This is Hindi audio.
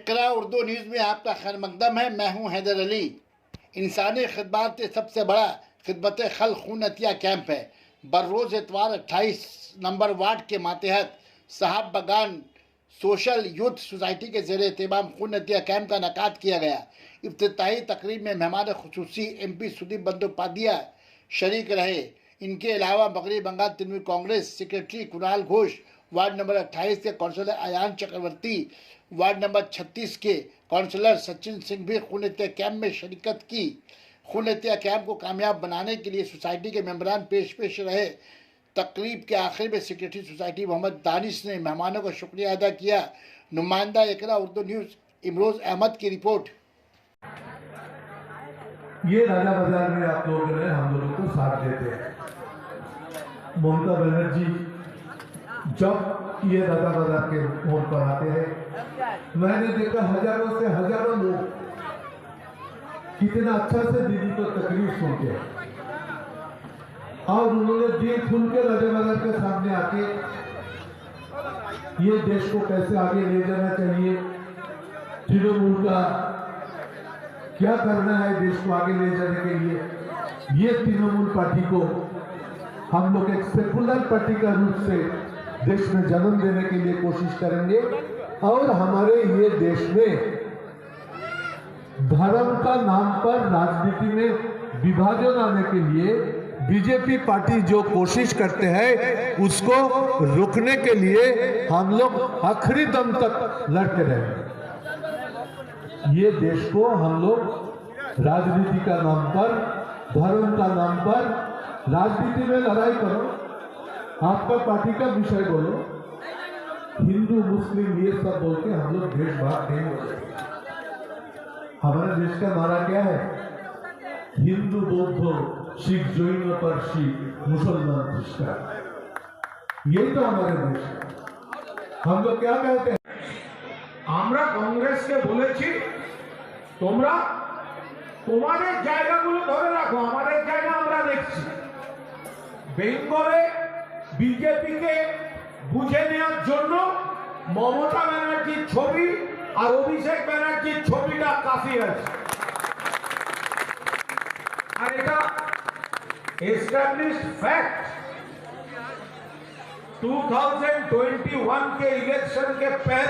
इकरा उर्दू न्यूज़ में आपका खैर मकदम है। मैं हूं हैदर अली। इंसानी खिदमत से सबसे बड़ा खिदमत खल्क खून अतिया कैंप है। बररोज़ इतवार 28 नंबर वार्ड के मातहत साहब बगान सोशल यूथ सोसाइटी के ज़ेरे एहतमाम खून अतिया कैंप का इनेकाद किया गया। इफ्तिताही तकरीब में मेहमान खुसूसी MP सुदीप बंदोपाध्याय शरीक रहे। इनके अलावा मगरबी Bengal Trinamool Congress secretary Kunal Ghosh, ward number 28 के councillor Ayan Chakraborty, ward number 36 के काउंसलर सचिन सिंह भी खून अतिया कैंप में शिरकत की। खून अतिया कैंप को कामयाब बनाने के लिए सोसाइटी के मेंबरान पेश रहे। तकरीब के आखिर में सेक्रेटरी सोसाइटी मोहम्मद दानिश ने मेहमानों का शुक्रिया अदा किया। नुमाइंदा इकरा उर्दू न्यूज़ इमरोज अहमद की रिपोर्ट। ये राजा बाजार में आप लोगों ने हम लोगों को साथ देते हैं। ममता बनर्जी जब ये राजा बाजार के मोड़ पर आते हैं, मैंने देखा हजारों से हजारों लोग कितना अच्छा से दीदी को तकलीफ सुनते हैं और उन्होंने दिल खुल के राजा बाजार के सामने आके ये देश को कैसे आगे ले जाना चाहिए, तृणमूल का क्या करना है देश को आगे ले जाने के लिए, ये तृणमूल पार्टी को हम लोग एक सेकुलर पार्टी का रूप से देश में जन्म देने के लिए कोशिश करेंगे और हमारे ये देश में धर्म का नाम पर राजनीति में विभाजन आने के लिए बीजेपी पार्टी जो कोशिश करते हैं उसको रोकने के लिए हम लोग आखिरी दम तक लड़ते रहेंगे। ये देश को हम लोग राजनीति का नाम पर, धर्म का नाम पर, राजनीति में लड़ाई करो, आपका पार्टी का विषय बोलो, हिंदू मुस्लिम ये सब बोल के हम लोग देश भाग नहीं होते। हमारे देश का नारा क्या है? हिंदू बौद्ध सिख जैन पारसी मुसलमान ख्रिस्टान, यही तो हमारे देश है। हम लोग क्या कहते हैं? আমরা কংগ্রেসকে বলেছি তোমরা তোমাদের জায়গাগুলো ধরে রাখো, আমাদের জায়গা আমরা দেখছি। বেঙ্গলে বিজেপিকে বুঝে নেওয়ার জন্য মমতা ব্যানার্জির ছবি আর অভিষেক ব্যানার্জির ছবিটা কাশি আছে, আর এটা এস্টাবলিশড ফ্যাক্ট। 2021 के इलेक्शन के पहले